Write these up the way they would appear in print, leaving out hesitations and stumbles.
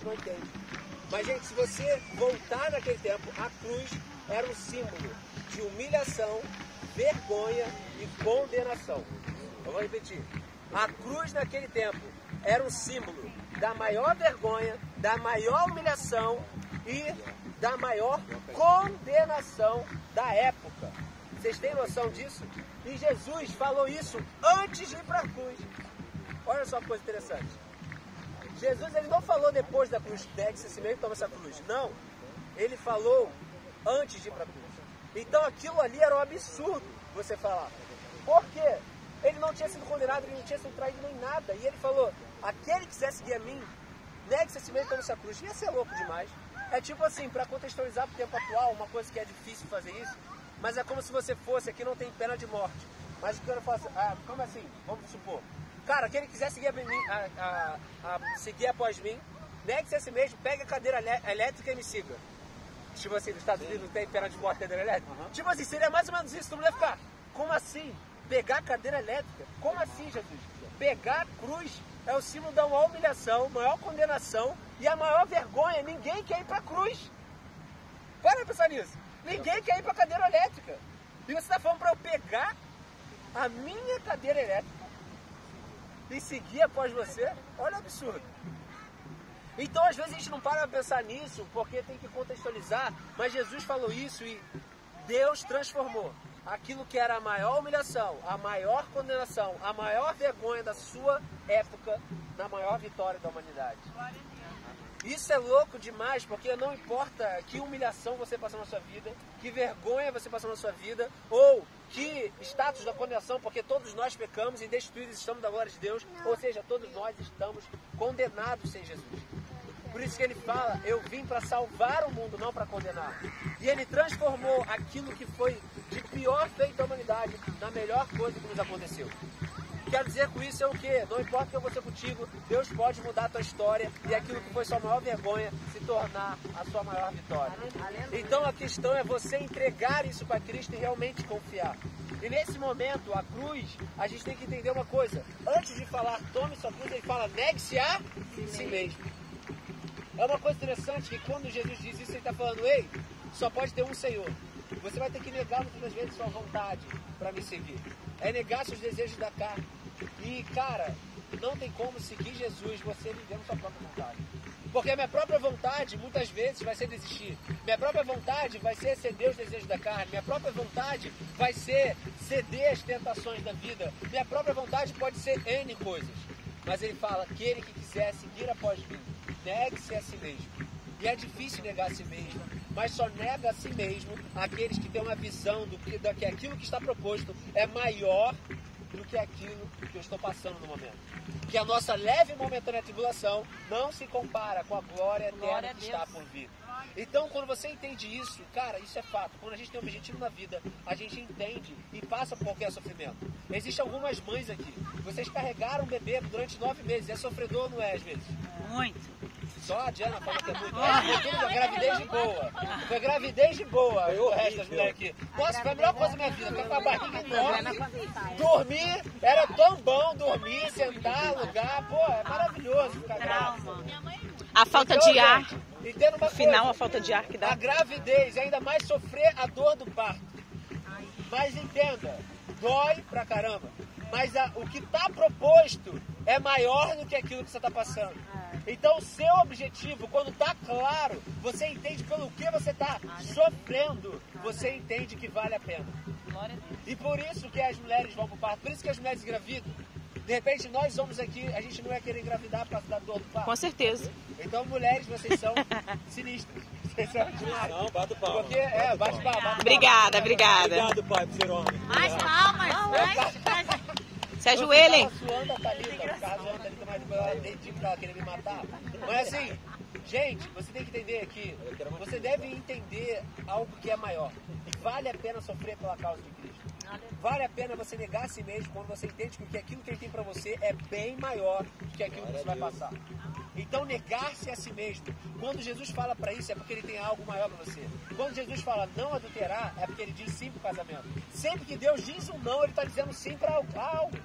não entende. Mas, gente, se você voltar naquele tempo, a cruz era um símbolo de humilhação, vergonha e condenação. Eu vou repetir. A cruz naquele tempo era um símbolo da maior vergonha, da maior humilhação e da maior condenação da época. Vocês têm noção disso? E Jesus falou isso antes de ir para a cruz. Olha só que coisa interessante. Jesus ele não falou depois da cruz, pegue-se a si mesmo e toma essa cruz. Não. Ele falou antes de ir para a cruz. Então aquilo ali era um absurdo você falar. Por quê? Ele não tinha sido condenado, ele não tinha sido traído nem nada. E ele falou, aquele que quiser seguir a mim, negue-se a si mesmo e toma essa cruz. Ia ser louco demais. É tipo assim, para contextualizar para o tempo atual, uma coisa que é difícil fazer isso, mas é como se você fosse, aqui não tem pena de morte. Mas o que eu faço, como assim? Vamos supor. Cara, aquele que quiser seguir, seguir após mim, negue-se a si mesmo, pegue a cadeira elétrica e me siga. Tipo assim, nos Estados Unidos não tem pena de morte, cadeira elétrica? Tipo assim, seria mais ou menos isso, todo mundo ia ficar, como assim? Pegar a cadeira elétrica? Como assim, Jesus? Pegar a cruz é o símbolo da maior humilhação, maior condenação e a maior vergonha. Ninguém quer ir para a cruz. Para pensar nisso. Ninguém quer ir para a cadeira elétrica. E você está falando para eu pegar a minha cadeira elétrica e seguir após você? Olha o absurdo. Então, às vezes, a gente não para para pensar nisso, porque tem que contextualizar, mas Jesus falou isso e Deus transformou aquilo que era a maior humilhação, a maior condenação, a maior vergonha da sua época, na maior vitória da humanidade. Isso é louco demais, porque não importa que humilhação você passou na sua vida, que vergonha você passou na sua vida, ou que status da condenação, porque todos nós pecamos e destruídos estamos da glória de Deus, ou seja, todos nós estamos condenados sem Jesus. Por isso que ele fala, eu vim para salvar o mundo, não para condenar. E ele transformou aquilo que foi de pior feito à humanidade na melhor coisa que nos aconteceu. Quero dizer com isso é o quê? Não importa o que eu vou ser contigo, Deus pode mudar a tua história e aquilo que foi sua maior vergonha se tornar a sua maior vitória. Então a questão é você entregar isso para Cristo e realmente confiar. E nesse momento, a cruz, a gente tem que entender uma coisa. Antes de falar, tome sua cruz, ele fala, negue-se a si mesmo. É uma coisa interessante que quando Jesus diz isso, ele está falando, ei, só pode ter um Senhor. Você vai ter que negar muitas das vezes sua vontade para me seguir. É negar seus desejos da carne. E, cara, não tem como seguir Jesus você vivendo sua própria vontade. Porque a minha própria vontade, muitas vezes, vai ser desistir. Minha própria vontade vai ser ceder os desejos da carne. Minha própria vontade vai ser ceder as tentações da vida. Minha própria vontade pode ser N coisas. Mas ele fala, aquele que quiser seguir após mim, negue-se a si mesmo. E é difícil negar a si mesmo, mas só nega a si mesmo aqueles que têm uma visão do que aquilo que está proposto é maior do que aquilo que eu estou passando no momento. Que a nossa leve e momentânea tribulação não se compara com a glória eterna que está por vir. Então, quando você entende isso, cara, isso é fato. Quando a gente tem um objetivo na vida, a gente entende e passa por qualquer sofrimento. Existem algumas mães aqui. Vocês carregaram um bebê durante 9 meses. É sofredor ou não é, às vezes? Muito. Só a Diana falou que é muito. Foi gravidez de boa. Foi gravidez de boa. O resto das mulheres aqui. Nossa, foi a melhor coisa da minha vida. Fiquei com a barriga enorme. Dormir, era tão bom dormir, sentar, alugar. Pô, é maravilhoso ficar grávida. A falta de ar. Entenda uma Final, coisa, a falta de ar que dá. a gravidez, ainda mais sofrer a dor do parto. Mas entenda, dói pra caramba. Mas o que está proposto é maior do que aquilo que você está passando. Então o seu objetivo, quando está claro, você entende pelo que você está sofrendo, você entende que vale a pena. E por isso que as mulheres vão para o parto, por isso que as mulheres engravidam. De repente nós vamos aqui, a gente não vai querer engravidar por causa da dor do parto. Com certeza. Então mulheres, vocês são sinistras. Vocês são demais. Não, bate palma. Porque, bate palma. Obrigada, obrigada. Obrigado, pai, por ser homem. Mais palmas, Se ajoelhem. Eu tava suando a Thalita, ficava zoando a Thalita, mas depois ela entendi que ela queria me matar. Mas assim, gente, você tem que entender que você deve entender algo que é maior. Vale a pena sofrer pela causa de Cristo. Vale a pena você negar a si mesmo quando você entende que aquilo que ele tem para você é bem maior do que aquilo que você vai passar. Então negar-se a si mesmo, quando Jesus fala para isso é porque ele tem algo maior para você. Quando Jesus fala não adulterar é porque ele diz sim para o casamento. Sempre que Deus diz um não, ele está dizendo sim para algo.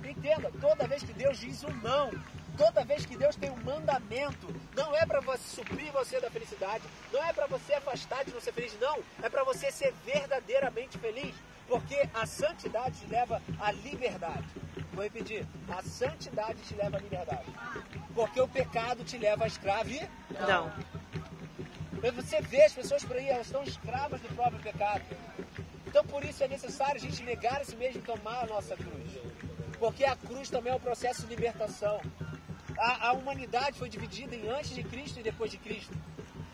Entenda, toda vez que Deus diz um não, Toda vez que Deus tem um mandamento, não é para você suprir você da felicidade, não é para você afastar de não ser feliz, não. É para você ser verdadeiramente feliz, porque a santidade te leva à liberdade. Vou repetir, a santidade te leva à liberdade, porque o pecado te leva à escravidão. Você vê as pessoas por aí, elas estão escravas do próprio pecado. Então por isso é necessário a gente negar a si mesmo e tomar a nossa cruz. Porque a cruz também é um processo de libertação. A humanidade foi dividida em antes de Cristo e depois de Cristo.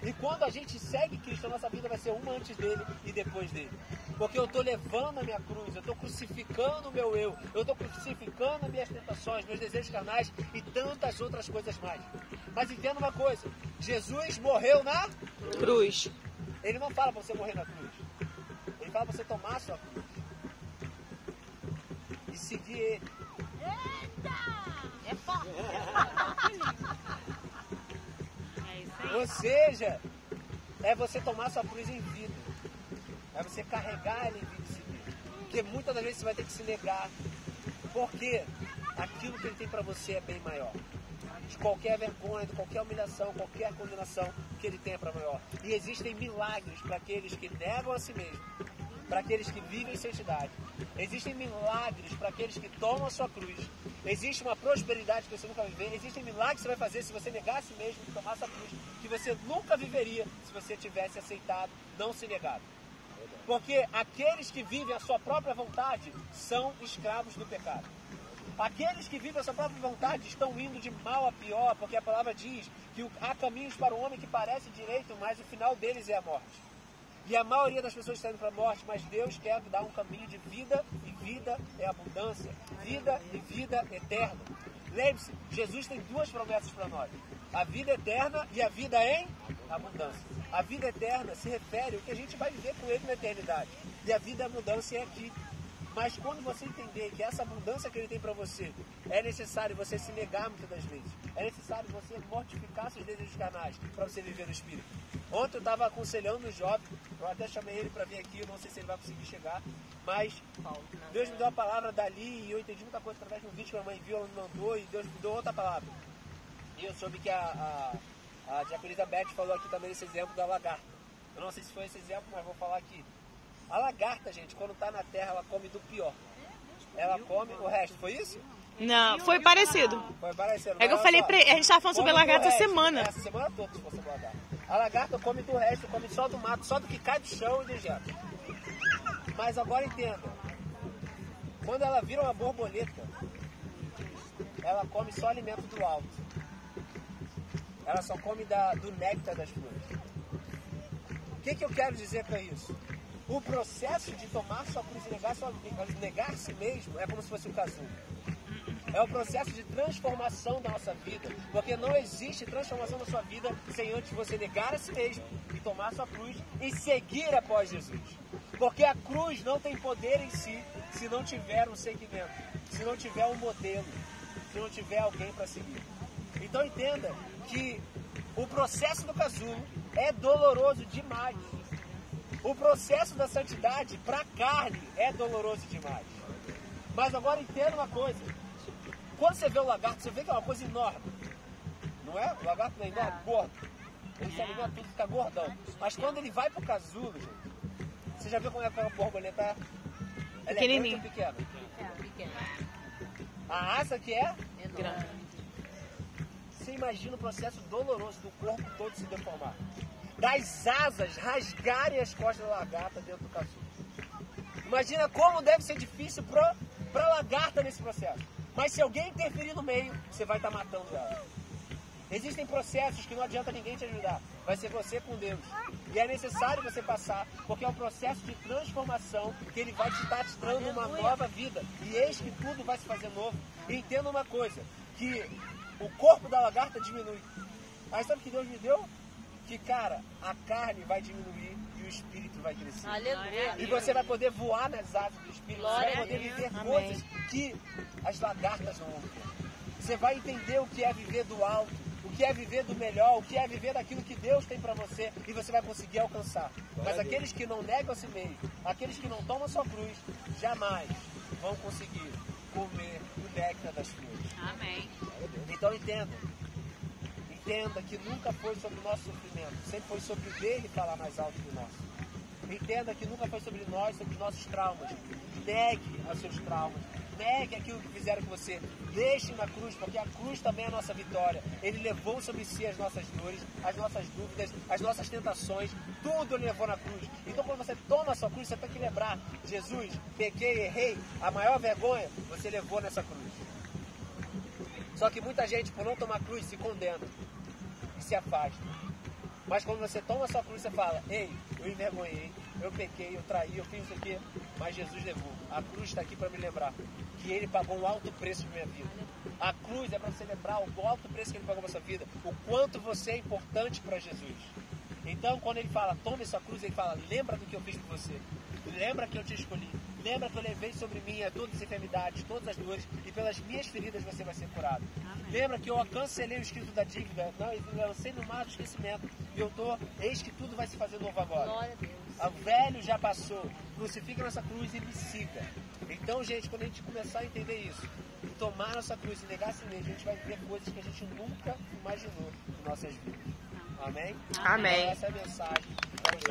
E quando a gente segue Cristo, a nossa vida vai ser uma antes dele e depois dele. Porque eu estou levando a minha cruz, eu estou crucificando o meu eu estou crucificando as minhas tentações, meus desejos carnais e tantas outras coisas mais. Mas entenda uma coisa, Jesus morreu na cruz. Ele não fala para você morrer na cruz. Ele fala para você tomar a sua cruz e seguir ele. É forte. Ou seja, é você tomar sua cruz em vida. É você carregar ela em vida e seguir. Porque muitas das vezes você vai ter que se negar. Porque aquilo que ele tem para você é bem maior. De qualquer vergonha, de qualquer humilhação, qualquer condenação que ele tenha para maior. E existem milagres para aqueles que negam a si mesmo, para aqueles que vivem em santidade. Existem milagres para aqueles que tomam a sua cruz. Existe uma prosperidade que você nunca vai viver. Existem milagres que você vai fazer se você negar a si mesmo e tomar a sua cruz, que você nunca viveria se você tivesse aceitado, não se negado. Porque aqueles que vivem a sua própria vontade são escravos do pecado. Aqueles que vivem a sua própria vontade estão indo de mal a pior, porque a palavra diz que há caminhos para o homem que parece direito, mas o final deles é a morte. E a maioria das pessoas está indo para a morte, mas Deus quer dar um caminho de vida, e vida é abundância. Vida e vida eterna. Lembre-se, Jesus tem duas promessas para nós. A vida eterna e a vida em abundância. A vida eterna se refere ao que a gente vai viver com Ele na eternidade. E a vida e a abundância é aqui. Mas quando você entender que essa abundância que Ele tem para você, é necessário você se negar muitas das vezes. É necessário você mortificar seus desejos carnais para você viver no Espírito. Ontem eu estava aconselhando o jovem, eu até chamei ele para vir aqui, eu não sei se ele vai conseguir chegar, mas Deus me deu a palavra dali e eu entendi muita coisa através de um vídeo que a mãe viu, ela me mandou e Deus me deu outra palavra. E eu soube que a Diaconisa Beth falou aqui também esse exemplo da lagarta. Eu não sei se foi esse exemplo, mas vou falar aqui. A lagarta, gente, quando está na terra, ela come do pior. Ela come o resto, foi isso? Não, foi parecido. Foi parecido. É que eu falei pra ele, a gente estava falando sobre lagarta essa semana. Essa semana toda se fosse lagarta. A lagarta come do resto, come só do mato, só do que cai do chão e dejeto. Mas agora entenda, quando ela vira uma borboleta, ela come só alimento do alto. Ela só come do néctar das flores. O que eu quero dizer com isso? O processo de tomar sua cruz e negar a si mesmo é como se fosse um casulo. É o processo de transformação da nossa vida, porque não existe transformação da sua vida sem antes você negar a si mesmo e tomar sua cruz e seguir após Jesus. Porque a cruz não tem poder em si se não tiver um seguimento, se não tiver um modelo, se não tiver alguém para seguir. Então entenda que o processo do casulo é doloroso demais. O processo da santidade para a carne é doloroso demais. Mas agora entenda uma coisa. Quando você vê o lagarto, você vê que é uma coisa enorme. Não é? O lagarto não é enorme, gordo. Ele se alimenta tudo, fica gordão. Mas quando ele vai pro casulo, gente, você já viu como é que a borboleta é? Ela é grande ou pequena? Pequena. A asa que é? Grande. Você imagina o processo doloroso do corpo todo se deformar. Das asas rasgarem as costas da lagarta dentro do casulo. Imagina como deve ser difícil para a lagarta nesse processo. Mas se alguém interferir no meio, você vai estar matando ela. Existem processos que não adianta ninguém te ajudar. Vai ser você com Deus. E é necessário você passar, porque é um processo de transformação que Ele vai te estar te dando uma nova vida. E eis que tudo vai se fazer novo. E entenda uma coisa, que o corpo da lagarta diminui. Aí sabe o que Deus me deu? Que, cara, a carne vai diminuir e o espírito vai crescer. Aleluia. E você vai poder voar nas asas do espírito. Você vai poder viver coisas que as lagartas não vão viver. Você vai entender o que é viver do alto, o que é viver do melhor, o que é viver daquilo que Deus tem para você e você vai conseguir alcançar. Mas aqueles que não negam a si mesmo, aqueles que não tomam a sua cruz, jamais vão conseguir comer o néctar das flores. Amém. Então entenda. Entenda que nunca foi sobre o nosso sofrimento. Sempre foi sobre dele falar mais alto que o nosso. Entenda que nunca foi sobre nós, sobre os nossos traumas. Negue os seus traumas. Negue aquilo que fizeram com você. Deixe na cruz, porque a cruz também é a nossa vitória. Ele levou sobre si as nossas dores, as nossas dúvidas, as nossas tentações. Tudo ele levou na cruz. Então quando você toma a sua cruz, você tem que lembrar: Jesus, pequei, errei, a maior vergonha você levou nessa cruz. Só que muita gente, por não tomar a cruz, se condena e se afasta. Mas quando você toma a sua cruz, você fala: ei, eu envergonhei, eu pequei, eu traí, eu fiz isso aqui, mas Jesus levou. A cruz está aqui para me lembrar que Ele pagou um alto preço na minha vida. A cruz é para você lembrar o alto preço que Ele pagou na sua vida, o quanto você é importante para Jesus. Então, quando Ele fala, tome sua cruz, Ele fala: lembra do que eu fiz por você. Lembra que eu te escolhi. Lembra que eu levei sobre mim todas as enfermidades, todas as dores, e pelas minhas feridas você vai ser curado. Amém. Lembra que eu cancelei o escrito da dívida, não, eu lancei no mar do esquecimento, e eis que tudo vai se fazer novo agora. Glória a Deus. O velho já passou, crucifica nossa cruz e me siga. Então, gente, quando a gente começar a entender isso, e tomar nossa cruz e negar-se nele, a gente vai ver coisas que a gente nunca imaginou em nossas vidas. Amém? Amém. Então, essa é a mensagem para os